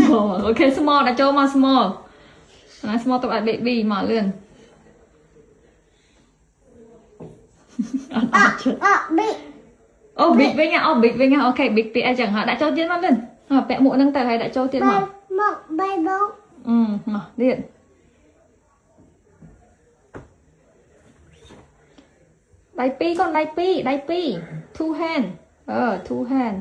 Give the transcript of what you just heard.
small ok small đã cho mà small small tập lại baby mà liền big ô big với nhau big với nhau ok big big chẳng hạn đã cho tiền mà lên vẽ mũi nâng tay hay đã cho tiền mà bay bóng điện đáy pi con đáy pi two hand two hand